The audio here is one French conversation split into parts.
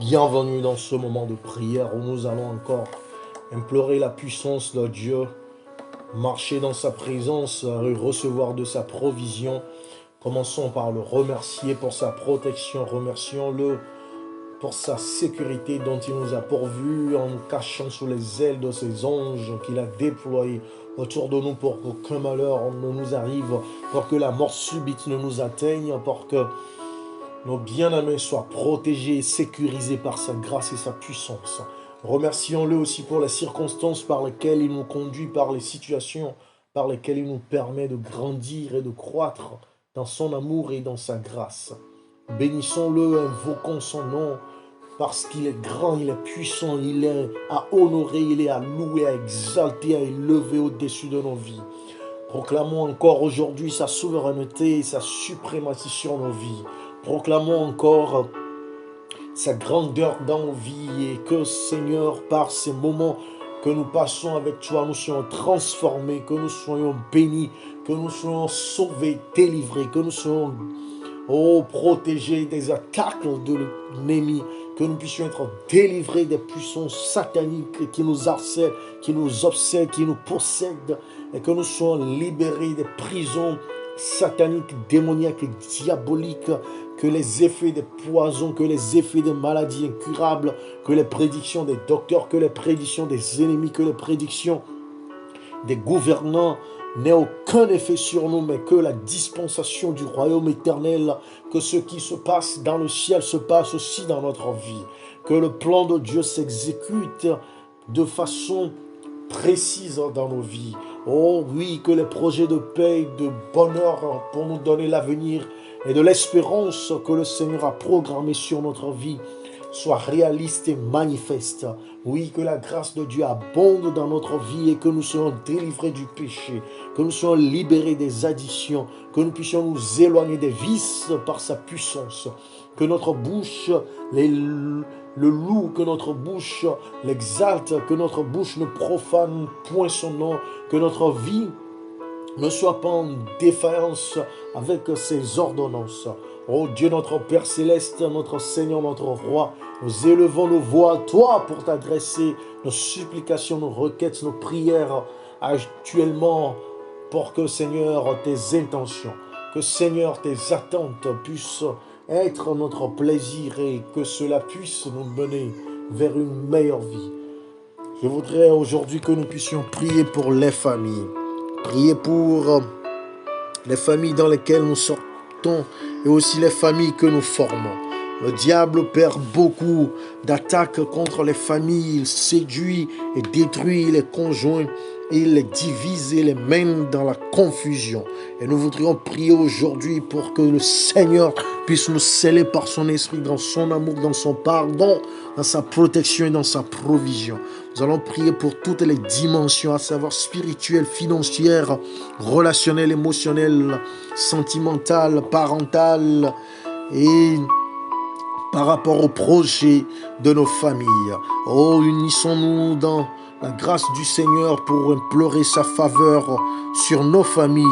Bienvenue dans ce moment de prière où nous allons encore implorer la puissance de Dieu, marcher dans sa présence et recevoir de sa provision. Commençons par le remercier pour sa protection, remercions-le pour sa sécurité dont il nous a pourvus en nous cachant sous les ailes de ses anges qu'il a déployés autour de nous pour qu'aucun malheur ne nous arrive, pour que la mort subite ne nous atteigne, pour que nos bien-aimés soient protégés et sécurisés par sa grâce et sa puissance. Remercions-le aussi pour les circonstances par lesquelles il nous conduit, par les situations par lesquelles il nous permet de grandir et de croître dans son amour et dans sa grâce. Bénissons-le, invoquons son nom, parce qu'il est grand, il est puissant, il est à honorer, il est à louer, à exalter, à élever au-dessus de nos vies. Proclamons encore aujourd'hui sa souveraineté et sa suprématie sur nos vies. Proclamons encore sa grandeur dans nos vies et que, Seigneur, par ces moments que nous passons avec toi, nous soyons transformés, que nous soyons bénis, que nous soyons sauvés, délivrés, que nous soyons protégés des attaques de l'ennemi, que nous puissions être délivrés des puissances sataniques qui nous harcèlent, qui nous obsèdent, qui nous possèdent, et que nous soyons libérés des prisons sataniques, démoniaques et diaboliques, que les effets des poisons, que les effets des maladies incurables, que les prédictions des docteurs, que les prédictions des ennemis, que les prédictions des gouvernants n'aient aucun effet sur nous, mais que la dispensation du royaume éternel, que ce qui se passe dans le ciel se passe aussi dans notre vie, que le plan de Dieu s'exécute de façon précise dans nos vies. Oh oui, que les projets de paix et de bonheur pour nous donner l'avenir et de l'espérance que le Seigneur a programmé sur notre vie soient réalistes et manifestes. Oui, que la grâce de Dieu abonde dans notre vie et que nous soyons délivrés du péché, que nous soyons libérés des addictions, que nous puissions nous éloigner des vices par sa puissance, que notre bouche le loue, que notre bouche l'exalte, que notre bouche ne profane point son nom, que notre vie ne soit pas en défaillance avec ses ordonnances. Oh Dieu, notre Père Céleste, notre Seigneur, notre Roi, nous élevons nos voix à toi pour t'adresser nos supplications, nos requêtes, nos prières actuellement pour que, Seigneur, tes intentions, que, Seigneur, tes attentes puissent être notre plaisir et que cela puisse nous mener vers une meilleure vie. Je voudrais aujourd'hui que nous puissions prier pour les familles. Priez pour les familles dans lesquelles nous sortons et aussi les familles que nous formons. Le diable perd beaucoup d'attaques contre les familles. Il séduit et détruit les conjoints. Il les divise et les mène dans la confusion. Et nous voudrions prier aujourd'hui pour que le Seigneur puisse nous sceller par son esprit dans son amour, dans son pardon, dans sa protection et dans sa provision. Nous allons prier pour toutes les dimensions, à savoir spirituelles, financières, relationnelles, émotionnelles, sentimentales, parentales et par rapport au projet de nos familles. Oh, unissons-nous dans la grâce du Seigneur pour implorer sa faveur sur nos familles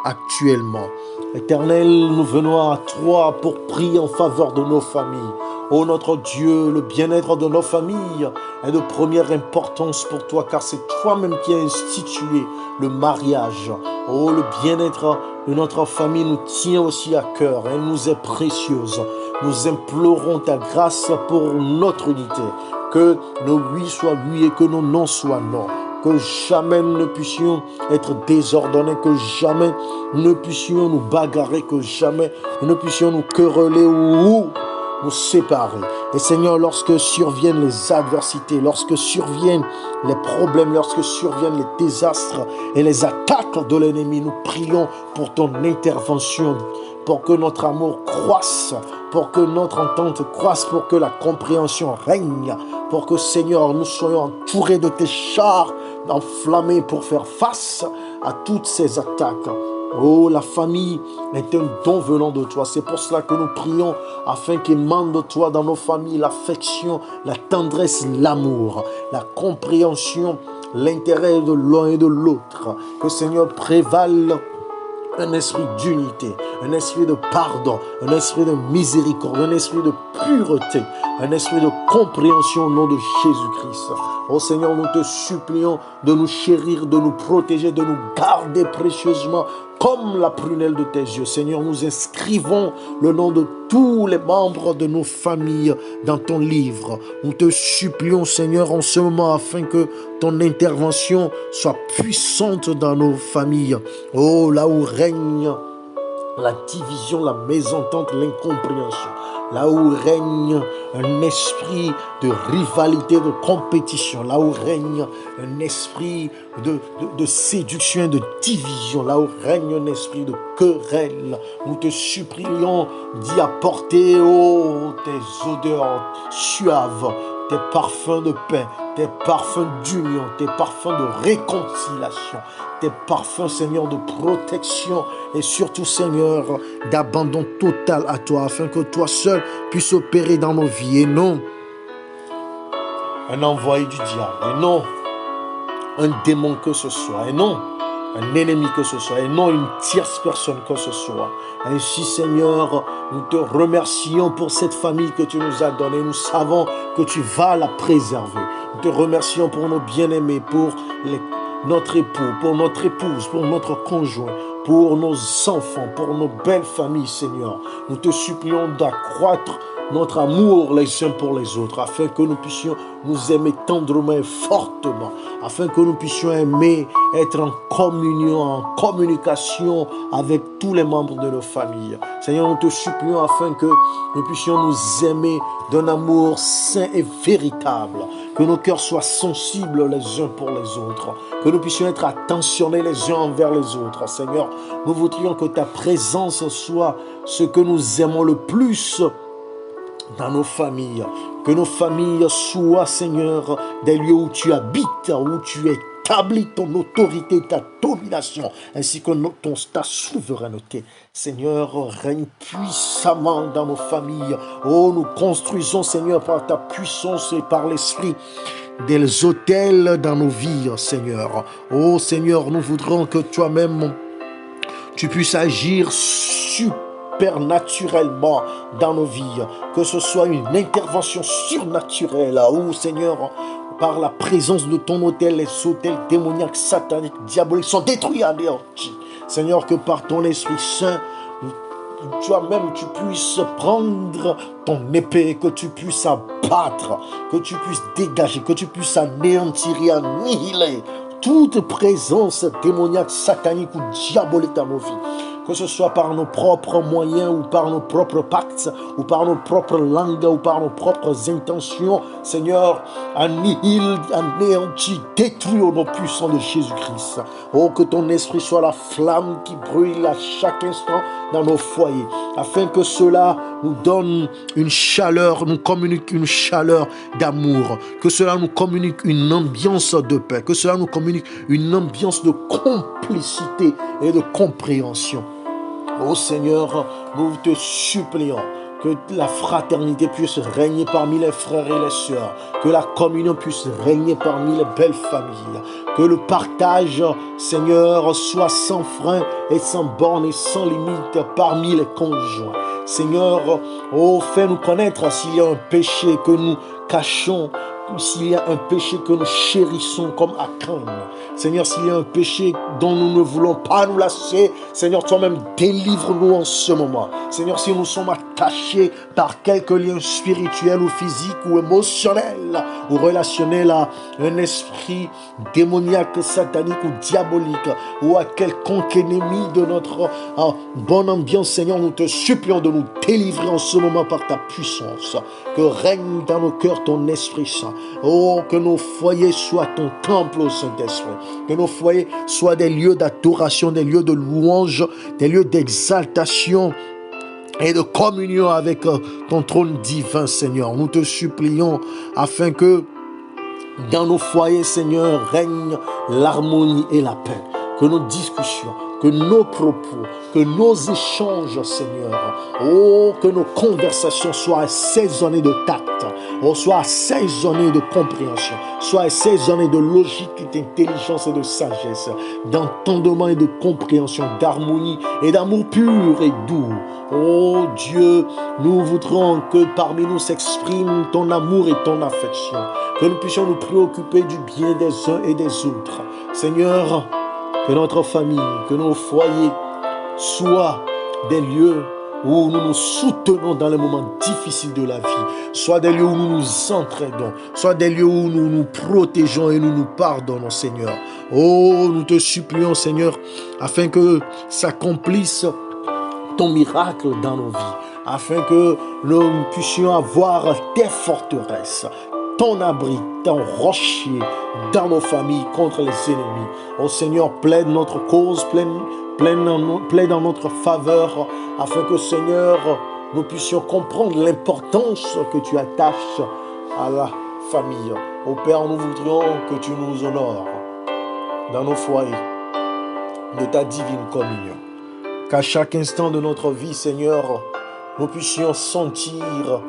actuellement. Éternel, nous venons à toi pour prier en faveur de nos familles. Oh notre Dieu, le bien-être de nos familles est de première importance pour toi, car c'est toi-même qui as institué le mariage. Oh, le bien-être de notre famille nous tient aussi à cœur, elle nous est précieuse. Nous implorons ta grâce pour notre unité, que nos oui soient oui et que nos non soient non. Que jamais nous ne puissions être désordonnés, que jamais nous ne puissions nous bagarrer, que jamais nous ne puissions nous quereller ou nous séparer. Et Seigneur, lorsque surviennent les adversités, lorsque surviennent les problèmes, lorsque surviennent les désastres et les attaques de l'ennemi, nous prions pour ton intervention, pour que notre amour croisse, pour que notre entente croisse, pour que la compréhension règne, pour que, Seigneur, nous soyons entourés de tes chars enflammés pour faire face à toutes ces attaques. Oh, la famille est un don venant de toi. C'est pour cela que nous prions afin qu'émane de toi dans nos familles l'affection, la tendresse, l'amour, la compréhension, l'intérêt de l'un et de l'autre. Que, Seigneur, prévale un esprit d'unité, un esprit de pardon, un esprit de miséricorde, un esprit de pureté, un esprit de compréhension au nom de Jésus-Christ. Oh Seigneur, nous te supplions de nous chérir, de nous protéger, de nous garder précieusement comme la prunelle de tes yeux. Seigneur, nous inscrivons le nom de tous les membres de nos familles dans ton livre. Nous te supplions, Seigneur, en ce moment, afin que ton intervention soit puissante dans nos familles. Oh, là où règne la division, la mésentente, l'incompréhension. Là où règne un esprit de rivalité, de compétition. Là où règne un esprit de séduction et de division. Là où règne un esprit de querelle. Nous te supplions d'y apporter, oh, tes odeurs suaves, tes parfums de paix, tes parfums d'union, tes parfums de réconciliation, tes parfums, Seigneur, de protection et surtout, Seigneur, d'abandon total à toi, afin que toi seul puisses opérer dans nos vies et non un envoyé du diable, et non un démon que ce soit, et non un ennemi que ce soit, et non une tierce personne que ce soit. Ainsi, Seigneur, nous te remercions pour cette famille que tu nous as donnée. Nous savons que tu vas la préserver. Nous te remercions pour nos bien-aimés, pour notre époux, pour notre épouse, pour notre conjoint, pour nos enfants, pour nos belles familles, Seigneur. Nous te supplions d'accroître notre amour les uns pour les autres, afin que nous puissions nous aimer tendrement et fortement, afin que nous puissions aimer être en communion, en communication avec tous les membres de nos familles. Seigneur, nous te supplions afin que nous puissions nous aimer d'un amour saint et véritable, que nos cœurs soient sensibles les uns pour les autres, que nous puissions être attentionnés les uns envers les autres. Seigneur, nous voudrions que ta présence soit ce que nous aimons le plus dans nos familles, que nos familles soient, Seigneur, des lieux où tu habites, où tu établis ton autorité, ta domination, ainsi que ta souveraineté. Seigneur, règne puissamment dans nos familles. Oh, nous construisons, Seigneur, par ta puissance et par l'Esprit, des autels dans nos vies, Seigneur. Oh, Seigneur, nous voudrons que toi-même, tu puisses agir supernaturellement dans nos vies, que ce soit une intervention surnaturelle, où, Seigneur, par la présence de ton autel, les autels démoniaques, sataniques, diaboliques sont détruits, anéantis. Seigneur, que par ton Esprit Saint, toi-même tu puisses prendre ton épée, que tu puisses abattre, que tu puisses dégager, que tu puisses anéantir et annihiler toute présence démoniaque, satanique ou diabolique dans nos vies. Que ce soit par nos propres moyens ou par nos propres pactes ou par nos propres langues ou par nos propres intentions, Seigneur, annihile, anéantis, détruis au nom puissant de Jésus-Christ. Oh, que ton esprit soit la flamme qui brûle à chaque instant dans nos foyers, afin que cela nous donne une chaleur, nous communique une chaleur d'amour, que cela nous communique une ambiance de paix, que cela nous communique une ambiance de complicité et de compréhension. Oh Seigneur, nous te supplions que la fraternité puisse régner parmi les frères et les sœurs, que la communion puisse régner parmi les belles familles, que le partage, Seigneur, soit sans frein et sans borne et sans limite parmi les conjoints. Seigneur, oh, fais-nous connaître s'il y a un péché que nous cachons, s'il y a un péché que nous chérissons comme Achan. Seigneur, s'il y a un péché dont nous ne voulons pas nous lasser, Seigneur, toi-même délivre-nous en ce moment. Seigneur, si nous sommes attachés par quelque lien spirituel ou physique ou émotionnel ou relationnel à un esprit démoniaque, satanique ou diabolique ou à quelconque ennemi de notre bonne ambiance, Seigneur, nous te supplions de nous délivrer en ce moment par ta puissance. Que règne dans nos cœurs ton Esprit Saint. Oh, que nos foyers soient ton temple au Saint-Esprit. Que nos foyers soient des lieux d'adoration, des lieux de louange, des lieux d'exaltation et de communion avec ton trône divin, Seigneur. Nous te supplions afin que dans nos foyers, Seigneur, règne l'harmonie et la paix. Que nos discussions, que nos propos, que nos échanges, Seigneur, oh, que nos conversations soient assaisonnées de tact, oh, soient assaisonnées de compréhension, soient assaisonnées de logique, d'intelligence et de sagesse, d'entendement et de compréhension, d'harmonie et d'amour pur et doux. Oh Dieu, nous voudrons que parmi nous s'exprime ton amour et ton affection, que nous puissions nous préoccuper du bien des uns et des autres. Seigneur, que notre famille, que nos foyers soient des lieux où nous nous soutenons dans les moments difficiles de la vie, soit des lieux où nous nous entraidons, soit des lieux où nous nous protégeons et nous nous pardonnons, Seigneur. Oh, nous te supplions, Seigneur, afin que s'accomplisse ton miracle dans nos vies, afin que nous puissions avoir tes forteresses, ton abri, ton rocher dans nos familles contre les ennemis. Oh Seigneur, plaide notre cause, plaide en notre faveur, afin que Seigneur, nous puissions comprendre l'importance que tu attaches à la famille. Oh Père, nous voudrions que tu nous honores dans nos foyers de ta divine communion. Qu'à chaque instant de notre vie, Seigneur, nous puissions sentir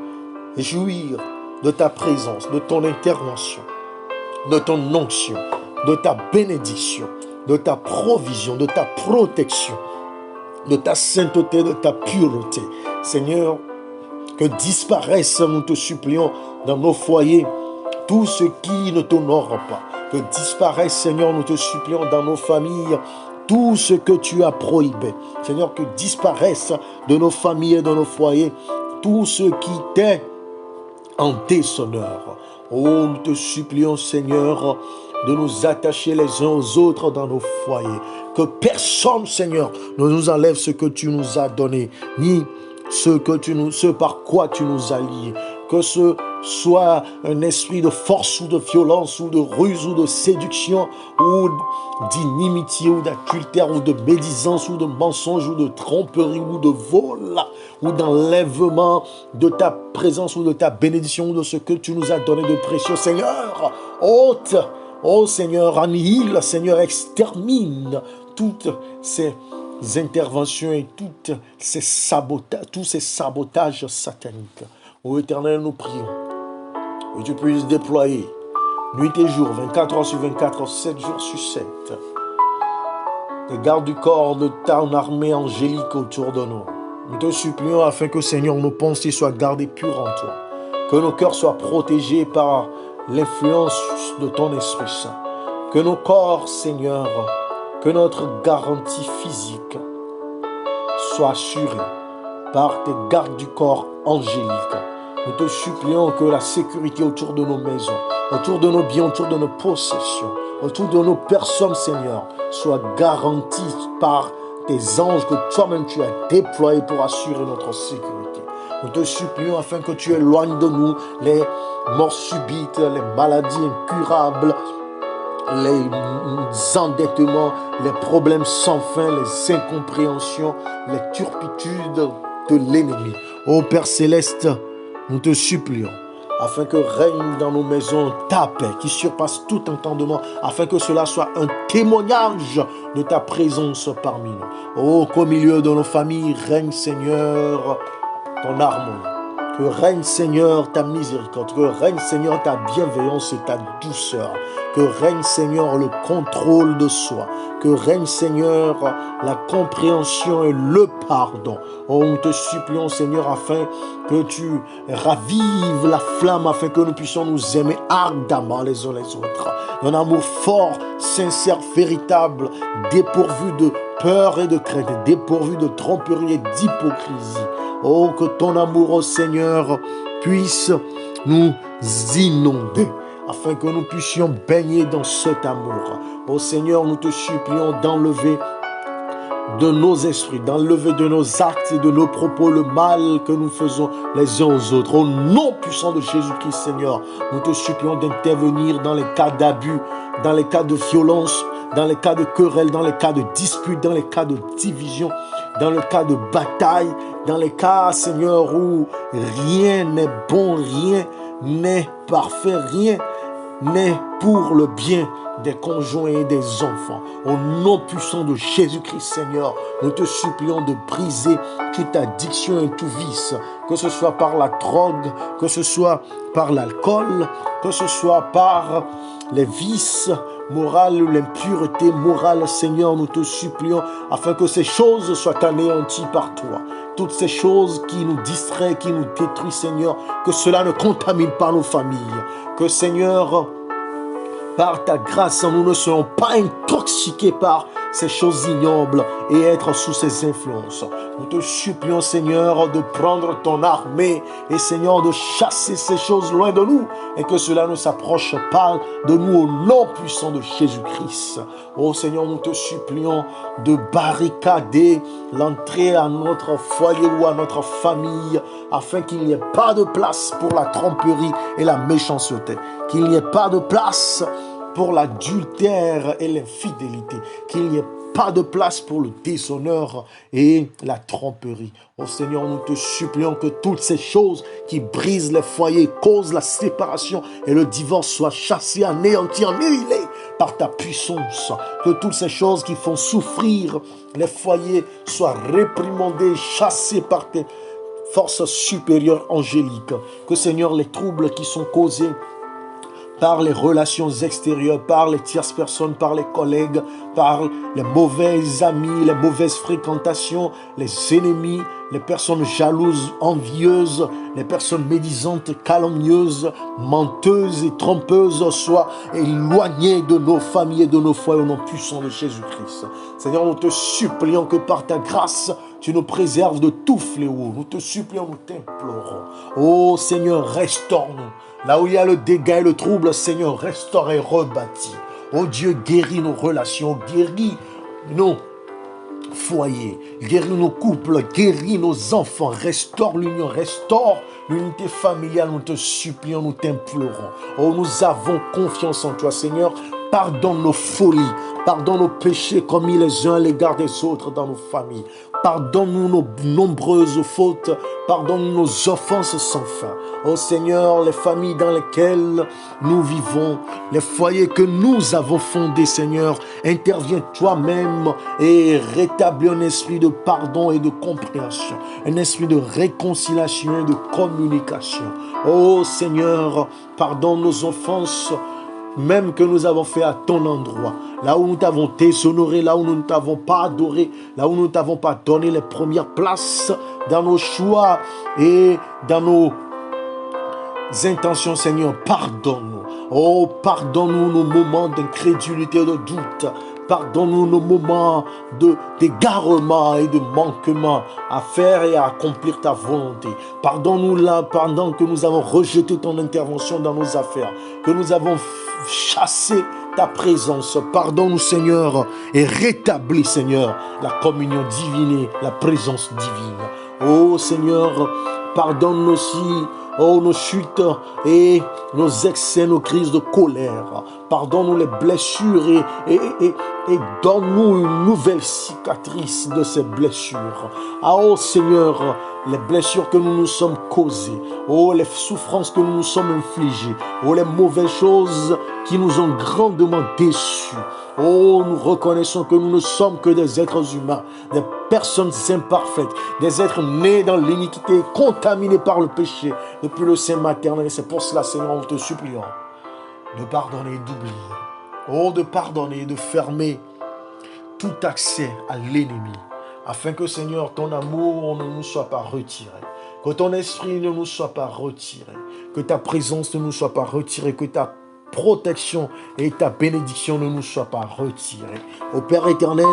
et jouir de ta présence, de ton intervention, de ton onction, de ta bénédiction, de ta provision, de ta protection, de ta sainteté, de ta pureté. Seigneur, que disparaisse, nous te supplions, dans nos foyers, tout ce qui ne t'honore pas. Que disparaisse, Seigneur, nous te supplions, dans nos familles, tout ce que tu as prohibé. Seigneur, que disparaisse de nos familles et de nos foyers tout ce qui t'est en déshonneur. Oh, nous te supplions, Seigneur, de nous attacher les uns aux autres dans nos foyers. Que personne, Seigneur, ne nous enlève ce que tu nous as donné, ni ce par quoi tu nous as liés. Que ce soit un esprit de force ou de violence ou de ruse ou de séduction ou d'inimitié ou d'adultère ou de médisance ou de mensonge ou de tromperie ou de vol ou d'enlèvement de ta présence ou de ta bénédiction ou de ce que tu nous as donné de précieux. Seigneur, ôte, oh Seigneur, annihile, Seigneur, extermine toutes ces interventions et tous ces sabotages sataniques. Ô Éternel, nous prions que tu puisses déployer nuit et jour, 24 heures sur 24, 7 jours sur 7, des gardes du corps de ta armée angélique autour de nous. Nous te supplions afin que, Seigneur, nos pensées soient gardées pures en toi, que nos cœurs soient protégés par l'influence de ton Esprit Saint, que nos corps, Seigneur, que notre garantie physique soit assurée par tes gardes du corps angéliques. Nous te supplions que la sécurité autour de nos maisons, autour de nos biens, autour de nos possessions, autour de nos personnes, Seigneur, soit garantie par tes anges que toi-même tu as déployés pour assurer notre sécurité. Nous te supplions afin que tu éloignes de nous les morts subites, les maladies incurables, les endettements, les problèmes sans fin, les incompréhensions, les turpitudes de l'ennemi. Ô Père Céleste, nous te supplions afin que règne dans nos maisons ta paix qui surpasse tout entendement, afin que cela soit un témoignage de ta présence parmi nous. Oh, qu'au milieu de nos familles règne, Seigneur, ton harmonie. Que règne, Seigneur, ta miséricorde. Que règne, Seigneur, ta bienveillance et ta douceur. Que règne, Seigneur, le contrôle de soi. Que règne, Seigneur, la compréhension et le pardon. Oh, nous te supplions, Seigneur, afin que tu ravives la flamme, afin que nous puissions nous aimer ardemment les uns les autres. Un amour fort, sincère, véritable, dépourvu de peur et de crainte, dépourvu de tromperie et d'hypocrisie. Oh, que ton amour, oh Seigneur, puisse nous inonder, afin que nous puissions baigner dans cet amour. Oh Seigneur, nous te supplions d'enlever de nos esprits, d'enlever de nos actes et de nos propos le mal que nous faisons les uns aux autres. Au nom puissant de Jésus-Christ, Seigneur, nous te supplions d'intervenir dans les cas d'abus, dans les cas de violence, dans les cas de querelle, dans les cas de dispute, dans les cas de division, dans le cas de bataille, dans les cas, Seigneur, où rien n'est bon, rien n'est parfait, rien n'est pour le bien des conjoints et des enfants. Au nom puissant de Jésus-Christ, Seigneur, nous te supplions de briser toute addiction et tout vice, que ce soit par la drogue, que ce soit par l'alcool, que ce soit par les vices moraux, l'impureté morale. Seigneur, nous te supplions afin que ces choses soient anéanties par toi. Toutes ces choses qui nous distraient, qui nous détruisent, Seigneur, que cela ne contamine pas nos familles. Que, Seigneur, par ta grâce, nous ne serons pas intoxiqués par ces choses ignobles et être sous ces influences. Nous te supplions, Seigneur, de prendre ton armée et, Seigneur, de chasser ces choses loin de nous et que cela ne s'approche pas de nous au nom puissant de Jésus-Christ. Oh Seigneur, nous te supplions de barricader l'entrée à notre foyer ou à notre famille afin qu'il n'y ait pas de place pour la tromperie et la méchanceté, qu'il n'y ait pas de place pour l'adultère et l'infidélité, qu'il n'y ait pas de place pour le déshonneur et la tromperie. Oh Seigneur, nous te supplions que toutes ces choses qui brisent les foyers, causent la séparation et le divorce soient chassées, anéanties, annihilées par ta puissance. Que toutes ces choses qui font souffrir les foyers soient réprimandées, chassées par tes forces supérieures angéliques. Que Seigneur, les troubles qui sont causés par les relations extérieures, par les tierces personnes, par les collègues, par les mauvais amis, les mauvaises fréquentations, les ennemis, les personnes jalouses, envieuses, les personnes médisantes, calomnieuses, menteuses et trompeuses soient éloignées de nos familles et de nos foyers au nom puissant de Jésus-Christ. Seigneur, nous te supplions que par ta grâce, tu nous préserves de tout fléau. Nous te supplions, nous t'implorons. Oh Seigneur, restaure-nous. Là où il y a le dégât et le trouble, Seigneur, restaure et rebâtis. Oh Dieu, guéris nos relations, guéris nos foyers, guéris nos couples, guéris nos enfants, restaure l'union, restaure l'unité familiale. Nous te supplions, nous t'implorons. Oh, nous avons confiance en toi, Seigneur. Pardonne nos folies, pardonne nos péchés commis les uns à l'égard des autres dans nos familles. Pardonne-nous nos nombreuses fautes, pardonne nos offenses sans fin. Oh Seigneur, les familles dans lesquelles nous vivons, les foyers que nous avons fondés, Seigneur, interviens toi-même et rétablis un esprit de pardon et de compréhension, un esprit de réconciliation et de communication. Oh Seigneur, pardonne nos offenses, même que nous avons fait à ton endroit, là où nous t'avons déshonoré, là où nous ne t'avons pas adoré, là où nous ne t'avons pas donné les premières places dans nos choix et dans nos intentions, Seigneur, pardonne-nous. Oh, pardonne-nous nos moments d'incrédulité et de doute. Pardonne-nous nos moments d'égarement et de manquement à faire et à accomplir ta volonté. Pardonne-nous là pendant que nous avons rejeté ton intervention dans nos affaires, que nous avons chassé ta présence. Pardonne-nous, Seigneur, et rétablis, Seigneur, la communion divine et la présence divine. Oh, Seigneur, pardonne-nous aussi, oh, nos chutes et nos excès, nos crises de colère. Pardonne-nous les blessures et donne-nous une nouvelle cicatrice de ces blessures. Ah, oh Seigneur, les blessures que nous nous sommes causées. Oh, les souffrances que nous nous sommes infligées. Oh, les mauvaises choses qui nous ont grandement déçus. Oh, nous reconnaissons que nous ne sommes que des êtres humains, des personnes imparfaites, des êtres nés dans l'iniquité, contaminés par le péché depuis le sein maternel. Et c'est pour cela, Seigneur, nous te supplions de pardonner et d'oublier. Oh, de pardonner et de fermer tout accès à l'ennemi, afin que, Seigneur, ton amour ne nous soit pas retiré, que ton esprit ne nous soit pas retiré, que ta présence ne nous soit pas retirée, que ta protection et ta bénédiction ne nous soient pas retirées. Ô Père éternel,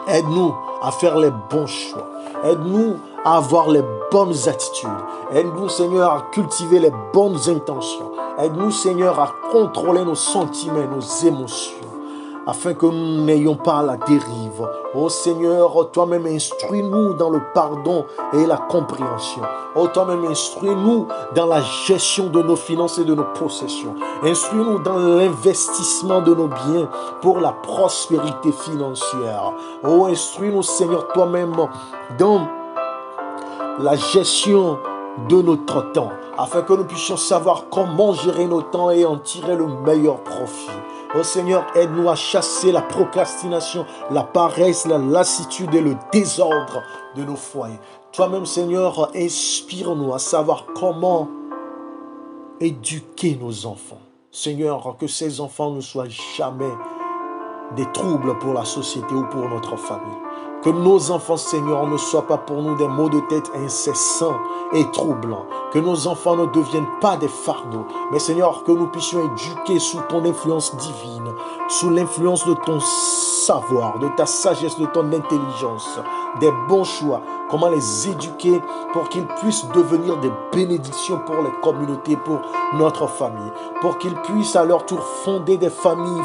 aide-nous à faire les bons choix. Aide-nous à avoir les bonnes attitudes. Aide-nous, Seigneur, à cultiver les bonnes intentions. Aide-nous, Seigneur, à contrôler nos sentiments et nos émotions, afin que nous n'ayons pas la dérive. Oh Seigneur, toi-même instruis-nous dans le pardon et la compréhension. Oh, toi-même instruis-nous dans la gestion de nos finances et de nos possessions. Instruis-nous dans l'investissement de nos biens pour la prospérité financière. Oh, instruis-nous, Seigneur, toi-même dans la gestion de notre temps, afin que nous puissions savoir comment gérer nos temps et en tirer le meilleur profit. Oh Seigneur, aide-nous à chasser la procrastination, la paresse, la lassitude et le désordre de nos foyers. Toi-même, Seigneur, inspire-nous à savoir comment éduquer nos enfants. Seigneur, que ces enfants ne soient jamais des troubles pour la société ou pour notre famille. Que nos enfants, Seigneur, ne soient pas pour nous des maux de tête incessants et troublants. Que nos enfants ne deviennent pas des fardeaux. Mais Seigneur, que nous puissions éduquer sous ton influence divine, sous l'influence de ton savoir, de ta sagesse, de ton intelligence, des bons choix. Comment les éduquer pour qu'ils puissent devenir des bénédictions pour les communautés, pour notre famille. Pour qu'ils puissent à leur tour fonder des familles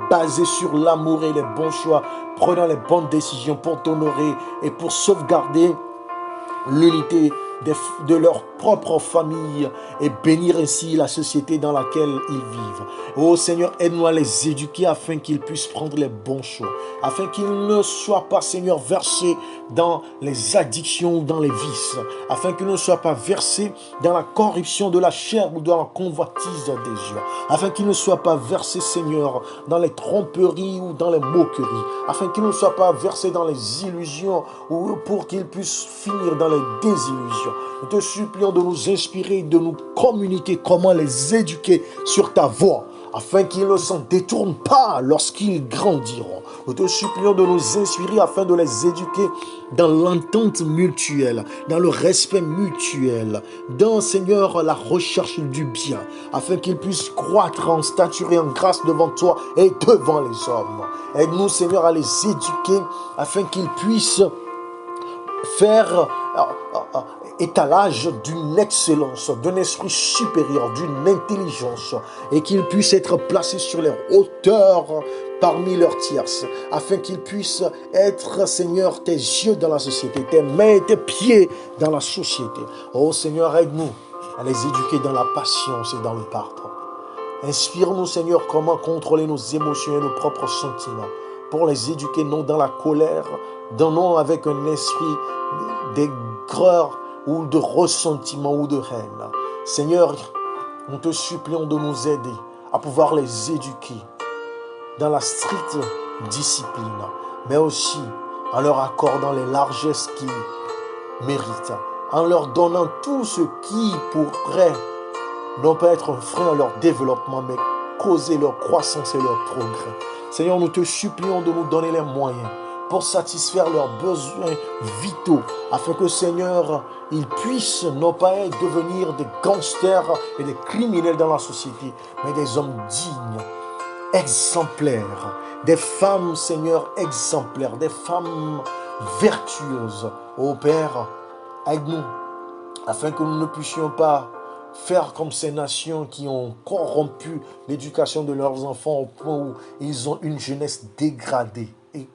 basé sur l'amour et les bons choix, prenant les bonnes décisions pour t'honorer et pour sauvegarder l'unité de leur propre famille et bénir ainsi la société dans laquelle ils vivent. Oh Seigneur, aide-nous à les éduquer afin qu'ils puissent prendre les bons choix, afin qu'ils ne soient pas, Seigneur, versés dans les addictions ou dans les vices, afin qu'ils ne soient pas versés dans la corruption de la chair ou dans la convoitise des yeux, afin qu'ils ne soient pas versés, Seigneur, dans les tromperies ou dans les moqueries, afin qu'ils ne soient pas versés dans les illusions ou pour qu'ils puissent finir dans les désillusions. Nous te supplions de nous inspirer, de nous communiquer comment les éduquer sur ta voie, afin qu'ils ne s'en détournent pas lorsqu'ils grandiront. Nous te supplions de nous inspirer afin de les éduquer dans l'entente mutuelle, dans le respect mutuel, dans, Seigneur, la recherche du bien, afin qu'ils puissent croître en stature et en grâce devant toi et devant les hommes. Aide-nous, Seigneur, à les éduquer afin qu'ils puissent faire étalage d'une excellence, d'un esprit supérieur, d'une intelligence, et qu'ils puissent être placés sur les hauteurs parmi leurs tierces, afin qu'ils puissent être, Seigneur, tes yeux dans la société, tes mains et tes pieds dans la société. Oh Seigneur, aide-nous à les éduquer dans la patience et dans le pardon. Inspire-nous, Seigneur, comment contrôler nos émotions et nos propres sentiments, pour les éduquer non dans la colère, non avec un esprit d'aigreur ou de ressentiment ou de haine. Seigneur, nous te supplions de nous aider à pouvoir les éduquer dans la stricte discipline, mais aussi en leur accordant les largesses qu'ils méritent, en leur donnant tout ce qui pourrait non pas être un frein à leur développement, mais causer leur croissance et leur progrès. Seigneur, nous te supplions de nous donner les moyens pour satisfaire leurs besoins vitaux, afin que, Seigneur, ils puissent non pas devenir des gangsters et des criminels dans la société, mais des hommes dignes, exemplaires, des femmes, Seigneur, exemplaires, des femmes vertueuses. Ô Père, aide-nous, afin que nous ne puissions pas faire comme ces nations qui ont corrompu l'éducation de leurs enfants au point où ils ont une jeunesse dégradée et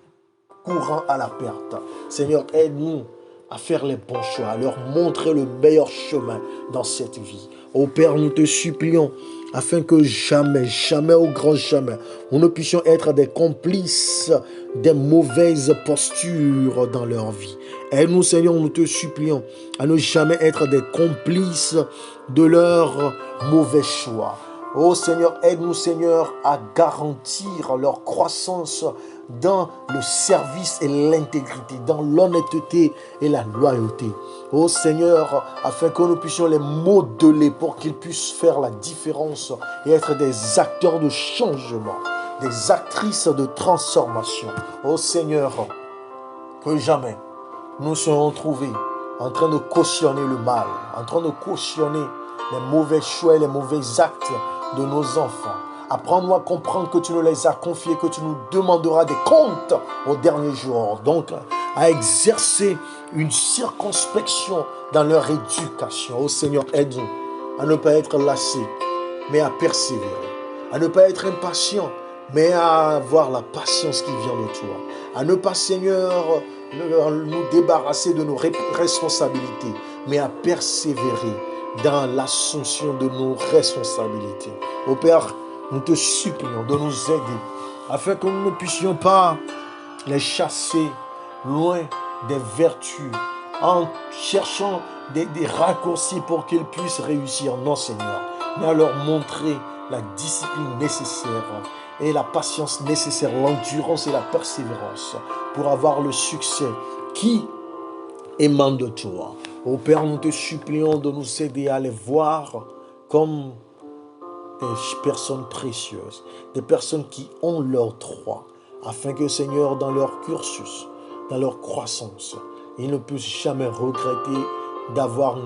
courant à la perte. Seigneur, aide-nous à faire les bons choix, à leur montrer le meilleur chemin dans cette vie. Ô Père, nous te supplions afin que jamais, jamais, au grand jamais, nous ne puissions être des complices des mauvaises postures dans leur vie. Aide-nous, Seigneur, nous te supplions à ne jamais être des complices de leurs mauvais choix. Oh Seigneur, aide-nous, Seigneur, à garantir leur croissance dans le service et l'intégrité, dans l'honnêteté et la loyauté. Oh Seigneur, afin que nous puissions les modeler pour qu'ils puissent faire la différence et être des acteurs de changement, des actrices de transformation. Oh Seigneur, que jamais nous serons trouvés en train de cautionner le mal, en train de cautionner les mauvais choix et les mauvais actes de nos enfants. Apprends-nous à comprendre que tu nous les as confiés, que tu nous demanderas des comptes au dernier jour. Donc, à exercer une circonspection dans leur éducation. Oh Seigneur, aide-nous à ne pas être lassés, mais à persévérer. À ne pas être impatients, mais à avoir la patience qui vient de toi. À ne pas, Seigneur, nous débarrasser de nos responsabilités, mais à persévérer dans l'assumption de nos responsabilités. Ô Père, nous te supplions de nous aider afin que nous ne puissions pas les chasser loin des vertus en cherchant des raccourcis pour qu'ils puissent réussir. Non, Seigneur, mais à leur montrer la discipline nécessaire et la patience nécessaire, l'endurance et la persévérance pour avoir le succès qui émane de toi. Ô Père, nous te supplions de nous aider à les voir comme des personnes précieuses, des personnes qui ont leur droit, afin que, Seigneur, dans leur cursus, dans leur croissance, ils ne puissent jamais regretter d'avoir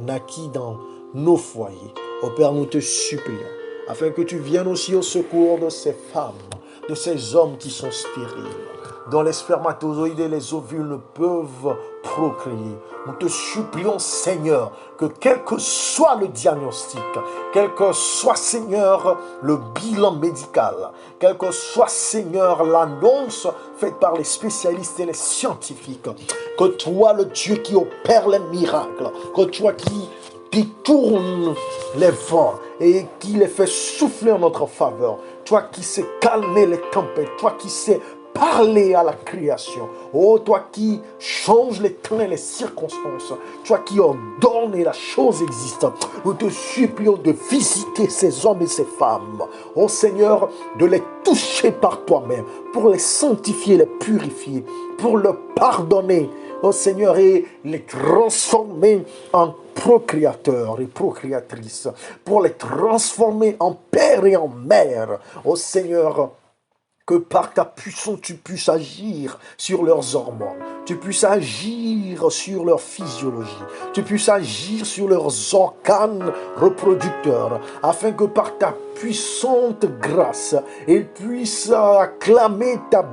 naquis dans nos foyers. Ô Père, nous te supplions, afin que tu viennes aussi au secours de ces femmes, de ces hommes qui sont stériles, dont les spermatozoïdes et les ovules ne peuvent procréer. Nous te supplions, Seigneur, que quel que soit le diagnostic, quel que soit, Seigneur, le bilan médical, quel que soit, Seigneur, l'annonce faite par les spécialistes et les scientifiques, que toi, le Dieu qui opère les miracles, que toi qui détourne les vents et qui les fait souffler en notre faveur, toi qui sais calmer les tempêtes, toi qui sais parler à la création. Oh, toi qui changes les temps et les circonstances, toi qui ordonnes et la chose existante, nous te supplions de visiter ces hommes et ces femmes. Oh Seigneur, de les toucher par toi-même, pour les sanctifier, les purifier, pour leur pardonner. Oh Seigneur, et les transformer en procréateurs et procréatrices, pour les transformer en père et en mère. Oh Seigneur, que par ta puissance, tu puisses agir sur leurs hormones, tu puisses agir sur leur physiologie, tu puisses agir sur leurs organes reproducteurs, afin que par ta puissante grâce, ils puissent acclamer ta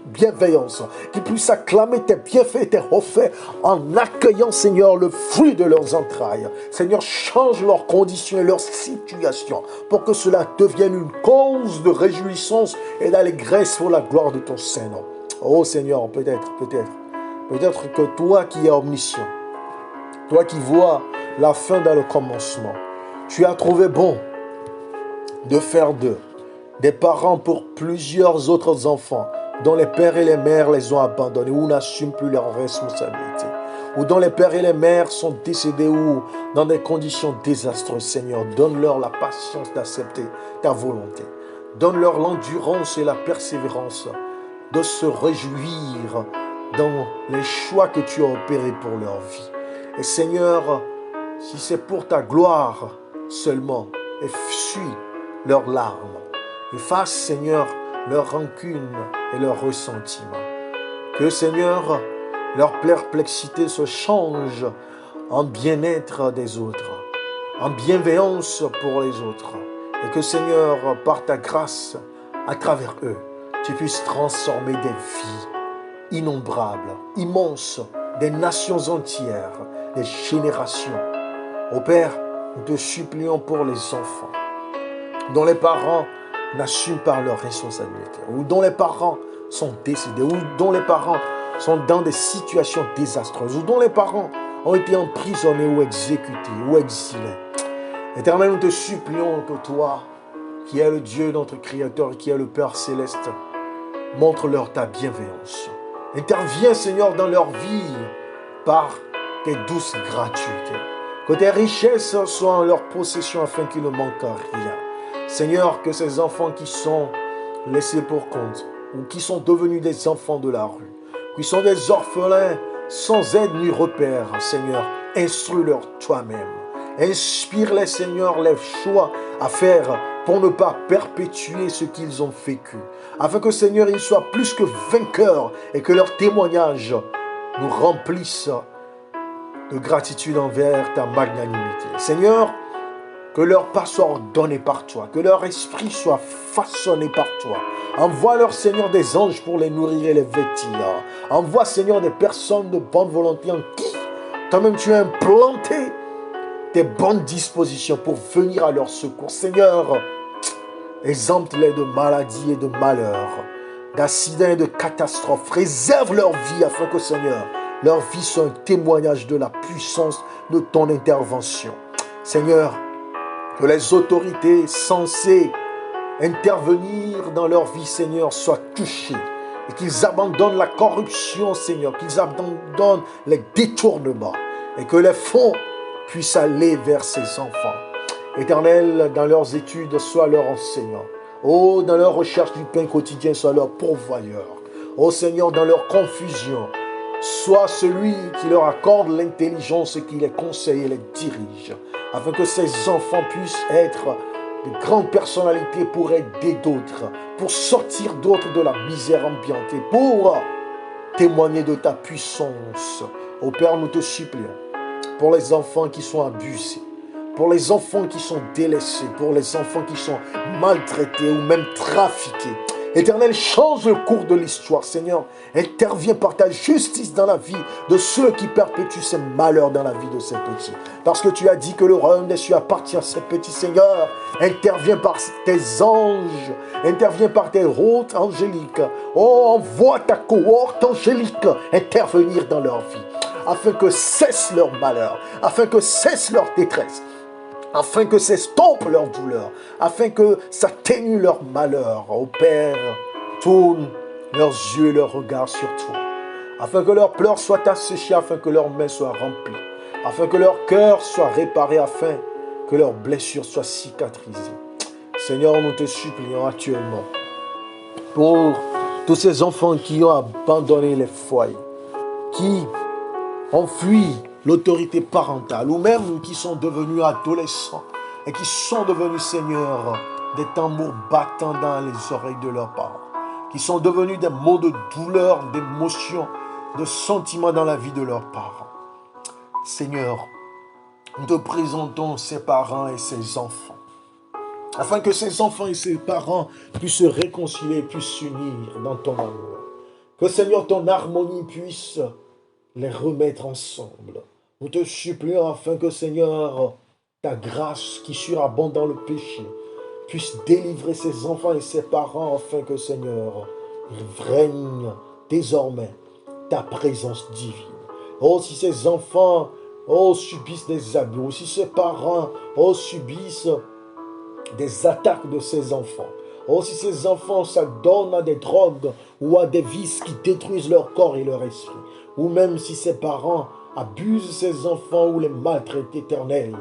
bienveillance, qu'ils puissent acclamer tes bienfaits et tes refaits en accueillant, Seigneur, le fruit de leurs entrailles. Seigneur, change leurs conditions et leur situation pour que cela devienne une cause de réjouissance et d'allégresse pour la gloire de ton Saint-Nom. Oh Seigneur, peut-être que toi qui es omniscient, toi qui vois la fin dans le commencement, tu as trouvé bon de faire d'eux des parents pour plusieurs autres enfants dont les pères et les mères les ont abandonnés ou n'assument plus leurs responsabilités, ou dont les pères et les mères sont décédés ou dans des conditions désastreuses. Seigneur, donne-leur la patience d'accepter ta volonté. Donne-leur l'endurance et la persévérance de se réjouir dans les choix que tu as opérés pour leur vie. Et Seigneur, si c'est pour ta gloire seulement, essuie leurs larmes. Efface, Seigneur, leur rancune et leur ressentiment. Que, Seigneur, leur perplexité se change en bien-être des autres, en bienveillance pour les autres. Et que, Seigneur, par ta grâce, à travers eux, tu puisses transformer des vies innombrables, immenses, des nations entières, des générations. Ô Père, nous te supplions pour les enfants dont les parents n'assument pas leurs responsabilités, ou dont les parents sont décédés, ou dont les parents sont dans des situations désastreuses, ou dont les parents ont été emprisonnés ou exécutés ou exilés. Éternel, nous te supplions que toi, qui es le Dieu, notre Créateur, qui est le Père Céleste, montre-leur ta bienveillance. Interviens, Seigneur, dans leur vie par tes douces gratuités. Que tes richesses soient en leur possession afin qu'il ne manque rien. Seigneur, que ces enfants qui sont laissés pour compte, ou qui sont devenus des enfants de la rue, qui sont des orphelins sans aide ni repère, Seigneur, instruis-leur toi-même. Inspire-les, Seigneur, les choix à faire pour ne pas perpétuer ce qu'ils ont vécu. Afin que, Seigneur, ils soient plus que vainqueurs et que leur témoignage nous remplisse de gratitude envers ta magnanimité. Seigneur, que leur pas soit ordonné par toi, que leur esprit soit façonné par toi. Envoie-leur, Seigneur, des anges pour les nourrir et les vêtir. Envoie, Seigneur, des personnes de bonne volonté en qui toi-même tu as implanté tes bonnes dispositions pour venir à leur secours. Seigneur, exempte-les de maladies et de malheurs, d'accidents et de catastrophes. Réserve leur vie afin que, Seigneur, leur vie soit un témoignage de la puissance de ton intervention. Seigneur, que les autorités censées intervenir dans leur vie, Seigneur, soient touchées et qu'ils abandonnent la corruption, Seigneur, qu'ils abandonnent les détournements et que les fonds puissent aller vers ces enfants. Éternel, dans leurs études, sois leur enseignant. Oh, dans leur recherche du pain quotidien, sois leur pourvoyeur. Oh Seigneur, dans leur confusion, sois celui qui leur accorde l'intelligence et qui les conseille et les dirige, afin que ces enfants puissent être de grandes personnalités pour aider d'autres, pour sortir d'autres de la misère ambiante et pour témoigner de ta puissance. Ô Père, nous te supplions pour les enfants qui sont abusés, pour les enfants qui sont délaissés, pour les enfants qui sont maltraités ou même trafiqués. Éternel, change le cours de l'histoire, Seigneur. Interviens par ta justice dans la vie de ceux qui perpétuent ces malheurs dans la vie de ces petits. Parce que tu as dit que le royaume des cieux appartient à ces petits, Seigneur. Interviens par tes anges, interviens par tes hôtes angéliques. Oh, envoie ta cohorte angélique intervenir dans leur vie, afin que cesse leur malheur, afin que cesse leur détresse, afin que s'estompe leur douleur, afin que s'atténue leur malheur. Ô Père, tourne leurs yeux et leurs regards sur toi, afin que leurs pleurs soient asséchés, afin que leurs mains soient remplies, afin que leur cœur soit réparé, afin que leurs blessures soient cicatrisées. Seigneur, nous te supplions actuellement pour tous ces enfants qui ont abandonné les foyers, qui ont fui l'autorité parentale, ou même qui sont devenus adolescents et qui sont devenus, Seigneur, des tambours battants dans les oreilles de leurs parents, qui sont devenus des mots de douleur, d'émotion, de sentiments dans la vie de leurs parents. Seigneur, nous te présentons ces parents et ces enfants, afin que ces enfants et ces parents puissent se réconcilier, puissent s'unir dans ton amour. Que, Seigneur, ton harmonie puisse les remettre ensemble. Nous te supplions afin que, Seigneur, ta grâce qui surabonde dans le péché puisse délivrer ses enfants et ses parents, afin que, Seigneur, règne désormais ta présence divine. Oh, si ces enfants, subissent des abus, ou si ces parents, subissent des attaques de ces enfants, si ces enfants s'adonnent à des drogues ou à des vices qui détruisent leur corps et leur esprit, ou même si ses parents abusent ces enfants ou les maltraitent, Éternel,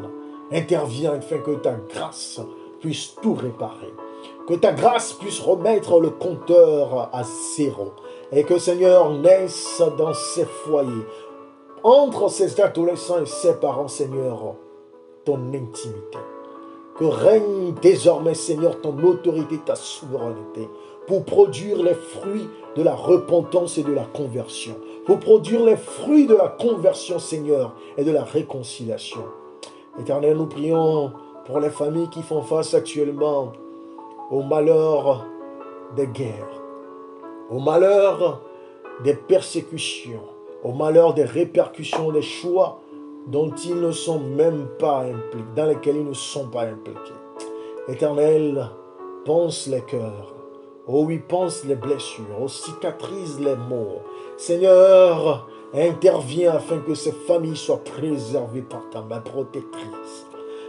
interviens afin que ta grâce puisse tout réparer. Que ta grâce puisse remettre le compteur à zéro. Et que, Seigneur, naisse dans ces foyers, entre ces adolescents et ces parents, Seigneur, ton intimité. Que règne désormais, Seigneur, ton autorité, ta souveraineté, pour produire les fruits de la repentance et de la conversion. Pour produire les fruits de la conversion, Seigneur, et de la réconciliation. Éternel, nous prions pour les familles qui font face actuellement au malheur des guerres, au malheur des persécutions, au malheur des répercussions des choix dont ils ne sont même pas impliqués, dans lesquels ils ne sont pas impliqués. Éternel, pense les cœurs. Oh oui, pense les blessures. Oh, cicatrise les maux. Seigneur, interviens afin que ces familles soient préservées par ta main protectrice.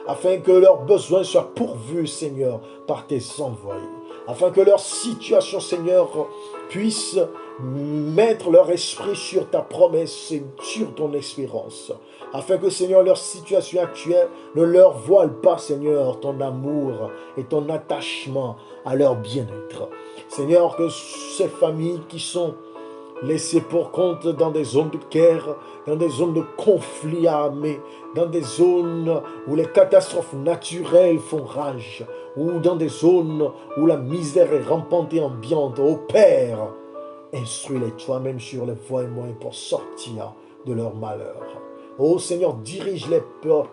Afin que leurs besoins soient pourvus, Seigneur, par tes envoyés. Afin que leur situation, Seigneur, puisse mettre leur esprit sur ta promesse et sur ton espérance. Afin que, Seigneur, leur situation actuelle ne leur voile pas, Seigneur, ton amour et ton attachement à leur bien-être. Seigneur, que ces familles qui sont laissées pour compte dans des zones de guerre, dans des zones de conflits armés, dans des zones où les catastrophes naturelles font rage, ou dans des zones où la misère est rampante et ambiante. Ô Père, instruis-les toi-même sur les voies et moyens pour sortir de leur malheur. Ô Seigneur, dirige les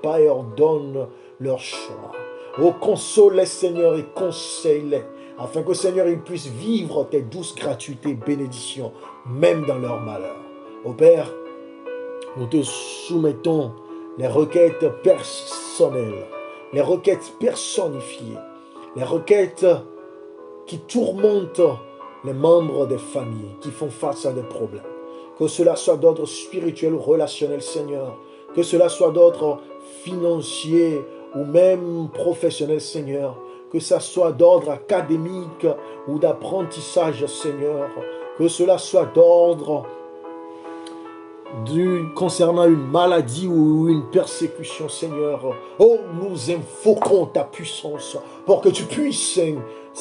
pas et ordonne leur choix. Ô console-les, Seigneur, et conseille-les, afin que, Seigneur, ils puissent vivre tes douces gratuités et bénédictions, même dans leur malheur. Ô Père, nous te soumettons les requêtes personnelles, les requêtes personnifiées, les requêtes qui tourmentent les membres des familles qui font face à des problèmes. Que cela soit d'ordre spirituel ou relationnel, Seigneur. Que cela soit d'ordre financier ou même professionnel, Seigneur. Que ça soit d'ordre académique ou d'apprentissage, Seigneur. que cela soit d'ordre concernant une maladie ou une persécution, Seigneur. Oh, nous invoquons ta puissance pour que tu puisses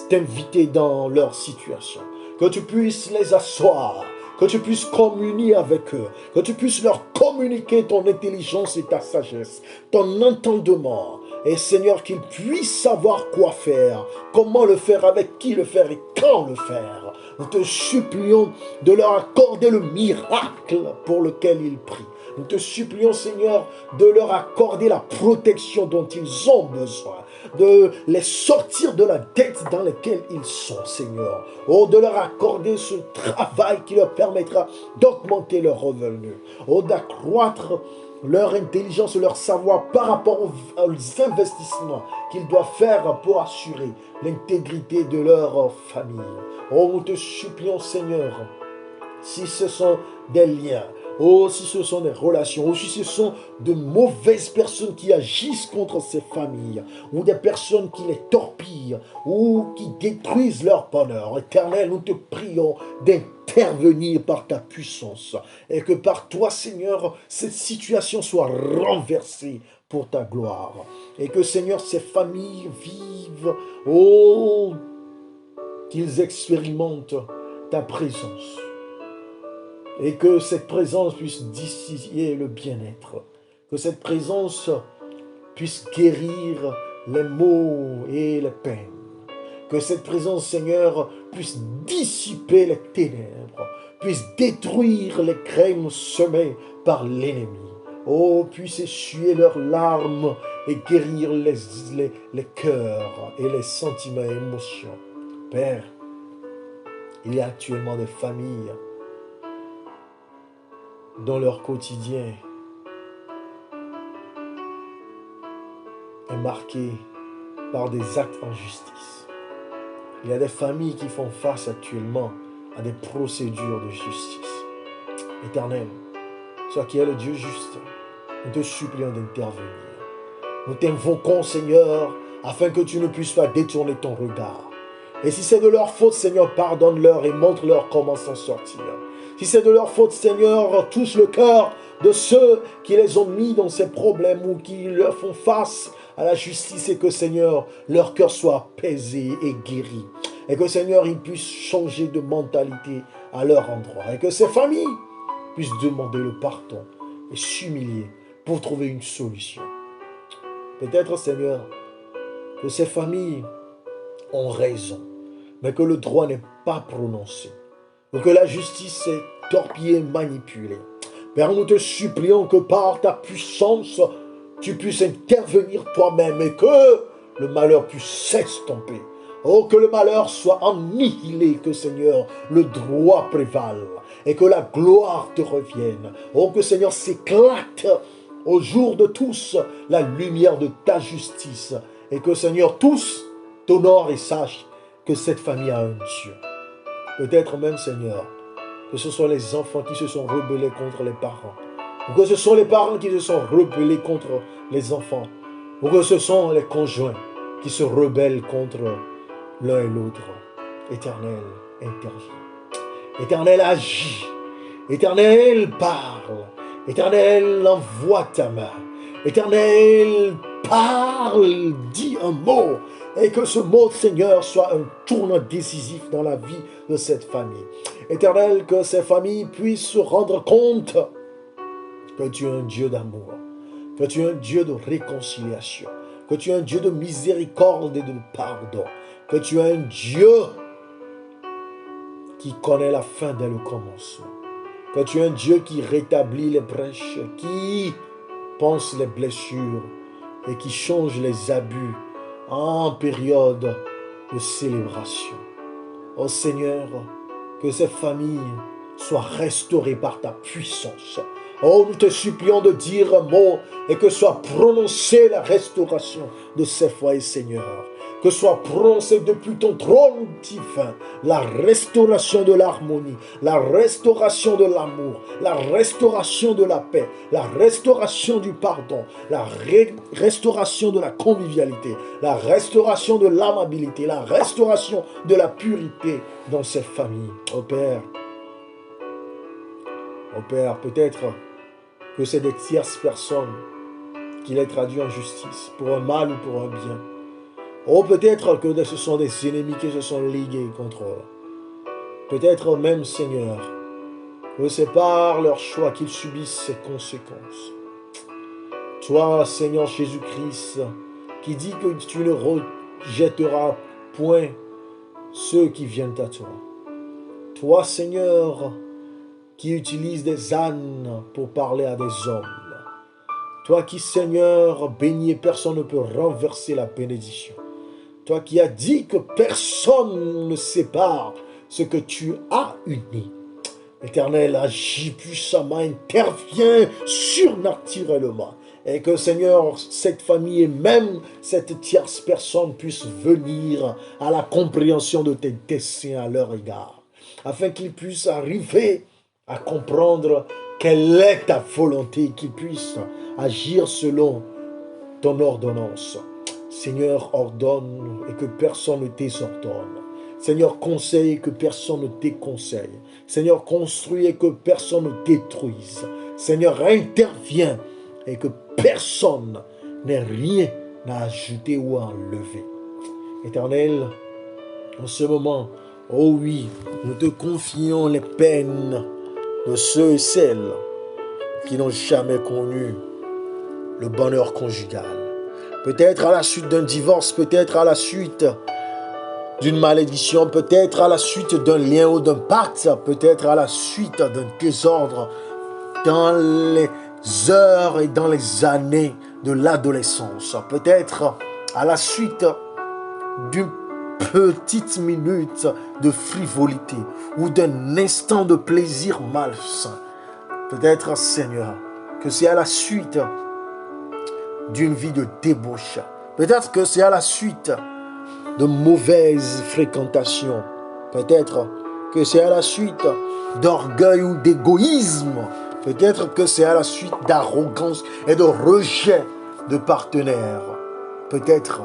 t'inviter dans leur situation, que tu puisses les asseoir, que tu puisses communier avec eux, que tu puisses leur communiquer ton intelligence et ta sagesse, ton entendement. Et Seigneur, qu'ils puissent savoir quoi faire, comment le faire, avec qui le faire et quand le faire. Nous te supplions de leur accorder le miracle pour lequel ils prient. Nous te supplions, Seigneur, de leur accorder la protection dont ils ont besoin, de les sortir de la dette dans laquelle ils sont, Seigneur. Oh, de leur accorder ce travail qui leur permettra d'augmenter leurs revenus. Oh, d'accroître leur intelligence, leur savoir par rapport aux investissements qu'ils doivent faire pour assurer l'intégrité de leur famille. Oh, nous te supplions, Seigneur, si ce sont des liens, oh, si ce sont des relations, ou si ce sont de mauvaises personnes qui agissent contre ces familles, ou des personnes qui les torpillent, ou qui détruisent leur bonheur. Éternel, nous te prions d'intervenir par ta puissance, et que par toi, Seigneur, cette situation soit renversée pour ta gloire. Et que, Seigneur, ces familles vivent, oh, qu'ils expérimentent ta présence. Et que cette présence puisse distiller le bien-être. Que cette présence puisse guérir les maux et les peines. Que cette présence, Seigneur, puisse dissiper les ténèbres, puisse détruire les graines semées par l'ennemi. Oh, puisse essuyer leurs larmes et guérir les cœurs et les sentiments et émotions. Père, il y a actuellement des familles dont leur quotidien est marqué par des actes en justice. Il y a des familles qui font face actuellement à des procédures de justice. Éternel, toi qui es le Dieu juste, nous te supplions d'intervenir. Nous t'invoquons, Seigneur, afin que tu ne puisses pas détourner ton regard. Et si c'est de leur faute, Seigneur, pardonne-leur et montre-leur comment s'en sortir. Si c'est de leur faute, Seigneur, touche le cœur de ceux qui les ont mis dans ces problèmes ou qui leur font face à la justice et que, Seigneur, leur cœur soit apaisé et guéri. Et que, Seigneur, ils puissent changer de mentalité à leur endroit. Et que ces familles puissent demander le pardon et s'humilier pour trouver une solution. Peut-être, Seigneur, que ces familles ont raison, mais que le droit n'est pas prononcé, ou que la justice est torpillée, manipulée. Père, nous te supplions que par ta puissance, tu puisses intervenir toi-même et que le malheur puisse s'estomper. Oh, que le malheur soit annihilé, que Seigneur, le droit prévale et que la gloire te revienne. Oh, que Seigneur s'éclate au jour de tous la lumière de ta justice et que Seigneur, tous t'honorent et sachent que cette famille a un Dieu. Peut-être même, Seigneur, que ce sont les enfants qui se sont rebellés contre les parents, ou que ce sont les parents qui se sont rebellés contre les enfants, ou que ce sont les conjoints qui se rebellent contre l'un et l'autre. Éternel, intervient. Éternel, agis. Éternel, parle. Éternel, envoie ta main. Éternel, parle, dis un mot. Et que ce mot, Seigneur, soit un tournant décisif dans la vie de cette famille. Éternel, que ces familles puissent se rendre compte que tu es un Dieu d'amour, que tu es un Dieu de réconciliation, que tu es un Dieu de miséricorde et de pardon, que tu es un Dieu qui connaît la fin dès le commencement, que tu es un Dieu qui rétablit les brèches, qui pense les blessures et qui change les abus en période de célébration. Oh Seigneur, que ces familles soient restaurées par ta puissance. Oh, nous te supplions de dire un mot et que soit prononcée la restauration de ces foyers, Seigneur. Que soit prononcée depuis ton trône divin la restauration de l'harmonie, la restauration de l'amour, la restauration de la paix, la restauration du pardon, la restauration de la convivialité, la restauration de l'amabilité, la restauration de la purité dans ces familles. Oh Père, Oh Père, peut-être que c'est des tierces personnes qui les traduisent en justice, pour un mal ou pour un bien. Oh, peut-être que ce sont des ennemis qui se sont ligués contre eux. Peut-être même, Seigneur, que c'est par leur choix qu'ils subissent ces conséquences. Toi, Seigneur Jésus-Christ, qui dis que tu ne rejetteras point ceux qui viennent à toi. Toi, Seigneur, qui utilises des ânes pour parler à des hommes. Toi qui, Seigneur, bénis et personne ne peut renverser la bénédiction. Toi qui as dit que personne ne sépare ce que tu as uni. L'Éternel agit puissamment, intervient surnaturellement. Et que, Seigneur, cette famille et même cette tierce personne puisse venir à la compréhension de tes desseins à leur égard. Afin qu'ils puissent arriver à comprendre quelle est ta volonté, qu'ils puissent agir selon ton ordonnance. Seigneur, ordonne et que personne ne désordonne. Seigneur, conseille et que personne ne déconseille. Seigneur, construis et que personne ne détruise. Seigneur, interviens et que personne n'ait rien à ajouter ou à enlever. Éternel, en ce moment, oh oui, nous te confions les peines de ceux et celles qui n'ont jamais connu le bonheur conjugal. Peut-être à la suite d'un divorce, peut-être à la suite d'une malédiction, peut-être à la suite d'un lien ou d'un pacte, peut-être à la suite d'un désordre dans les heures et dans les années de l'adolescence, peut-être à la suite d'une petite minute de frivolité ou d'un instant de plaisir malsain. Peut-être, Seigneur, que c'est à la suite d'une vie de débauche. Peut-être que c'est à la suite de mauvaises fréquentations. Peut-être que c'est à la suite d'orgueil ou d'égoïsme. Peut-être que c'est à la suite d'arrogance et de rejet de partenaires. Peut-être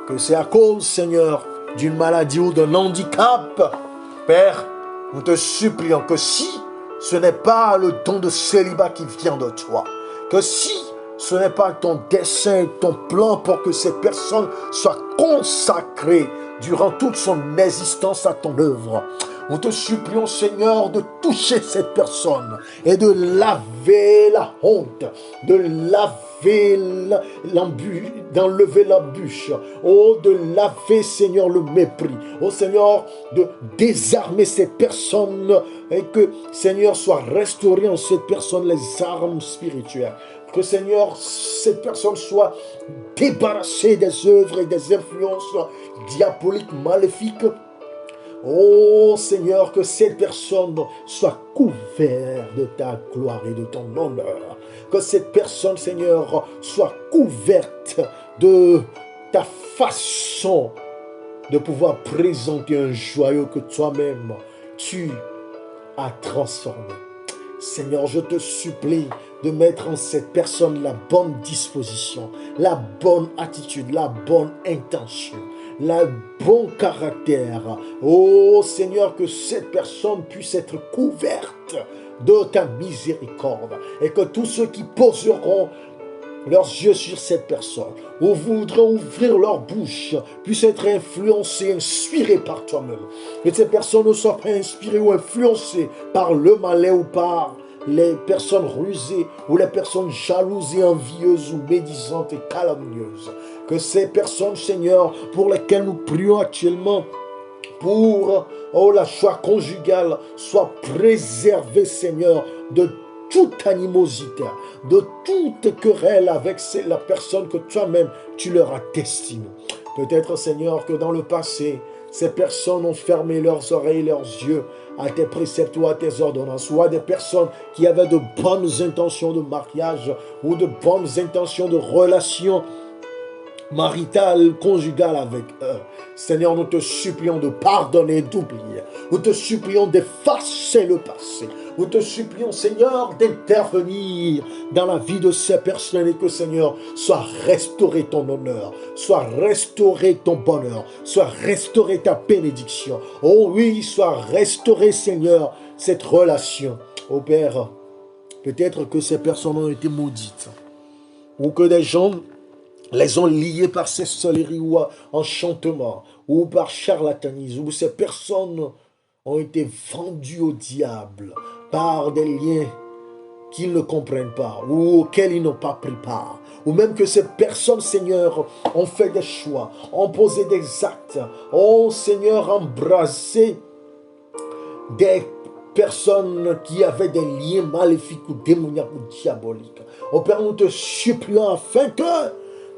que c'est à cause, Seigneur, d'une maladie ou d'un handicap. Père, nous te supplions que si ce n'est pas le don de célibat qui vient de toi, que si ce n'est pas ton dessein, ton plan pour que ces personnes soient consacrées durant toute son existence à ton œuvre, nous te supplions, Seigneur, de toucher cette personne et de laver la honte, de laver d'enlever la bûche, oh, de laver, Seigneur, le mépris, oh, Seigneur, de désarmer cette personne et que, Seigneur, soit restauré en cette personne les armes spirituelles. Que, Seigneur, cette personne soit débarrassée des œuvres et des influences diaboliques, maléfiques. Oh Seigneur, que cette personne soit couverte de ta gloire et de ton honneur. Que cette personne, Seigneur, soit couverte de ta façon de pouvoir présenter un joyau que toi-même, tu as transformé. Seigneur, je te supplie de mettre en cette personne la bonne disposition, la bonne attitude, la bonne intention, le bon caractère. Oh Seigneur, que cette personne puisse être couverte de ta miséricorde et que tous ceux qui poseront leurs yeux sur cette personne ou voudront ouvrir leur bouche puissent être influencés, inspirés par toi-même. Que ces personnes ne soient pas inspirées ou influencées par le malin ou par les personnes rusées ou les personnes jalouses et envieuses ou médisantes et calomnieuses. Que ces personnes, Seigneur, pour lesquelles nous prions actuellement, pour la joie conjugale, soient préservées, Seigneur, de toute animosité, de toute querelle avec la personne que toi-même tu leur as destinée. Peut-être, Seigneur, que dans le passé, ces personnes ont fermé leurs oreilles et leurs yeux à tes préceptes ou à tes ordonnances, ou à des personnes qui avaient de bonnes intentions de mariage ou de bonnes intentions de relation maritale, conjugale avec eux. Seigneur, nous te supplions de pardonner et d'oublier. Nous te supplions d'effacer le passé. Nous te supplions, Seigneur, d'intervenir dans la vie de ces personnes et que, Seigneur, soit restauré ton honneur, soit restauré ton bonheur, soit restauré ta bénédiction. Oh oui, soit restauré, Seigneur, cette relation. Oh Père, Peut-être que ces personnes ont été maudites. Ou que des gens les ont liées par sorcellerie ou enchantement, ou par charlatanisme, ou ces personnes ont été vendues au diable par des liens qu'ils ne comprennent pas, ou auxquels ils n'ont pas pris part. Ou même que ces personnes, Seigneur, ont fait des choix, ont posé des actes, ont, Seigneur, embrassé des personnes qui avaient des liens maléfiques ou démoniaques ou diaboliques. Oh Père, nous te supplions afin que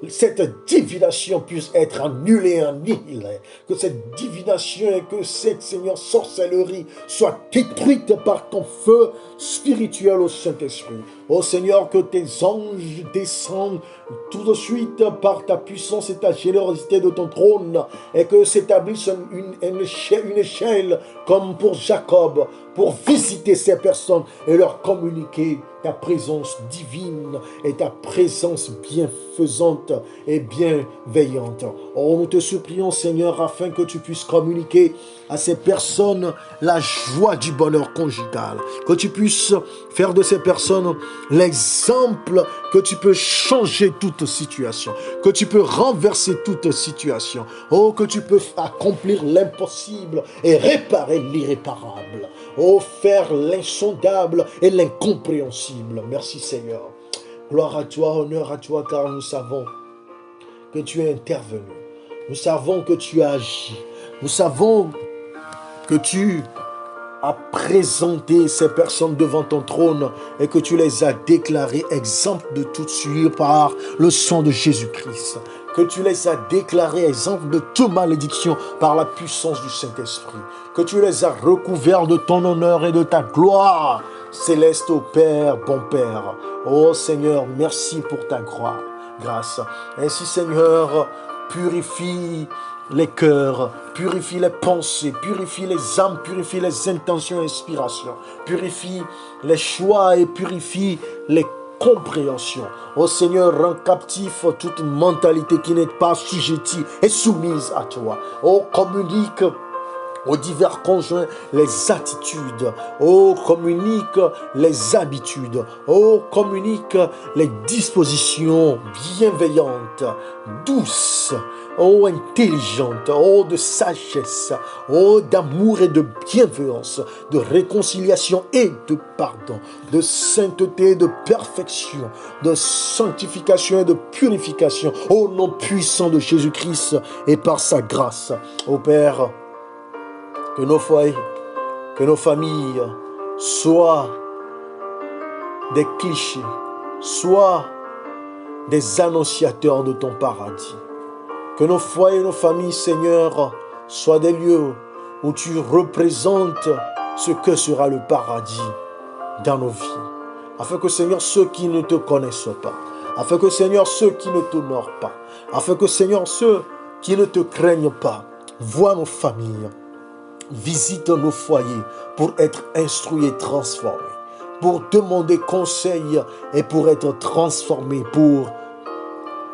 cette divination puisse être annulée, annihilée. Que cette divination et que cette, Seigneur, sorcellerie soit détruite par ton feu spirituel au Saint-Esprit. Oh Seigneur, que tes anges descendent tout de suite par ta puissance et ta générosité de ton trône et que s'établisse une échelle comme pour Jacob pour visiter ces personnes et leur communiquer ta présence divine et ta présence bienfaisante et bienveillante. Oh, nous te supplions, Seigneur, afin que tu puisses communiquer à ces personnes la joie du bonheur conjugal, que tu puisses faire de ces personnes l'exemple que tu peux changer toute situation, que tu peux renverser toute situation, oh, que tu peux accomplir l'impossible et réparer l'irréparable, oh, faire l'insondable et l'incompréhensible. Merci Seigneur. Gloire à toi, honneur à toi, car nous savons que tu es intervenu. Nous savons que tu as agi. Nous savons que tu as présenté ces personnes devant ton trône et que tu les as déclarées exemptes de toute souillure par le sang de Jésus-Christ. Que tu les as déclarées exemptes de toute malédiction par la puissance du Saint-Esprit. Que tu les as recouverts de ton honneur et de ta gloire céleste, ô Père, bon Père. Ô Seigneur, merci pour ta grâce. Ainsi, Seigneur, purifie les cœurs, purifie les pensées, purifie les âmes, purifie les intentions et inspirations, purifie les choix et purifie les compréhensions. Ô Seigneur, rends captif toute mentalité qui n'est pas assujettie et soumise à toi. Ô communique aux divers conjoints les attitudes, oh communique les habitudes, oh communique les dispositions bienveillantes, douces, oh intelligentes, oh de sagesse, oh d'amour et de bienveillance, de réconciliation et de pardon, de sainteté, de perfection, de sanctification et de purification, au nom puissant de Jésus-Christ et par sa grâce. Ô Père, que nos foyers, que nos familles soient des clichés, soient des annonciateurs de ton paradis. Que nos foyers et nos familles, Seigneur, soient des lieux où tu représentes ce que sera le paradis dans nos vies. Afin que, Seigneur, ceux qui ne te connaissent pas, afin que, Seigneur, ceux qui ne t'honorent pas, afin que, Seigneur, ceux qui ne te craignent pas, voient nos familles, visite nos foyers pour être instruits et transformés, pour demander conseil et pour être transformés pour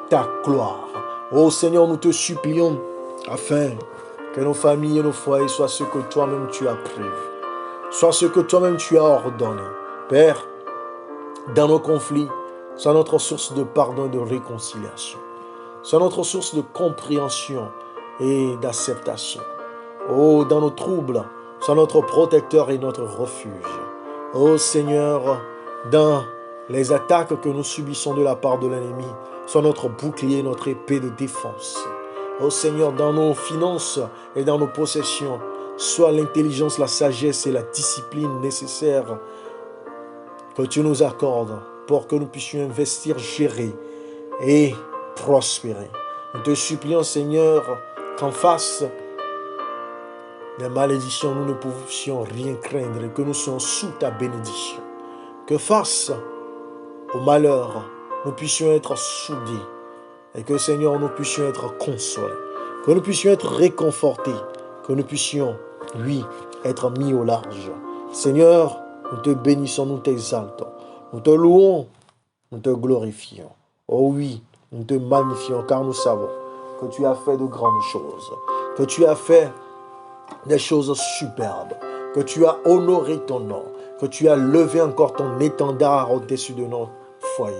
ta gloire. Oh Seigneur, nous te supplions afin que nos familles et nos foyers soient ce que toi-même tu as prévu, soient ce que toi-même tu as ordonné. Père, dans nos conflits, sois notre source de pardon et de réconciliation, sois notre source de compréhension et d'acceptation. Oh, dans nos troubles, sois notre protecteur et notre refuge. Oh Seigneur, dans les attaques que nous subissons de la part de l'ennemi, sois notre bouclier, notre épée de défense. Oh Seigneur, dans nos finances et dans nos possessions, sois l'intelligence, la sagesse et la discipline nécessaires que tu nous accordes pour que nous puissions investir, gérer et prospérer. Nous te supplions, Seigneur, qu'en face des malédictions, nous ne pouvons rien craindre et que nous soyons sous ta bénédiction. Que face au malheur, nous puissions être soudés et que, Seigneur, nous puissions être consolés, que nous puissions être réconfortés, que nous puissions, oui, être mis au large. Seigneur, nous te bénissons, nous t'exaltons, nous te louons, nous te glorifions. Oh oui, nous te magnifions car nous savons que tu as fait de grandes choses, que tu as fait des choses superbes, que tu as honoré ton nom, que tu as levé encore ton étendard au-dessus de nos foyers,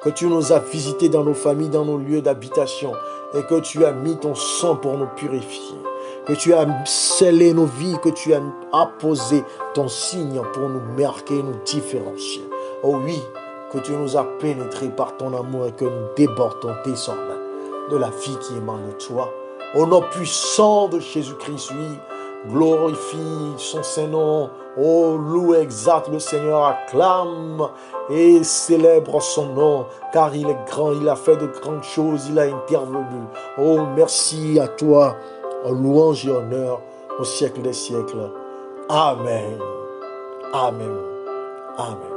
que tu nous as visités dans nos familles, dans nos lieux d'habitation, et que tu as mis ton sang pour nous purifier, que tu as scellé nos vies, que tu as apposé ton signe pour nous marquer, nous différencier. Oh oui, que tu nous as pénétrés par ton amour et que nous débordons désormais de la vie qui émane de toi. Au nom puissant de Jésus-Christ, oui, glorifie son Saint-Nom. Oh, loue, exalte le Seigneur, acclame et célèbre son nom, car il est grand, il a fait de grandes choses, il a intervenu. Oh, merci à toi, louange et honneur au siècle des siècles. Amen. Amen. Amen.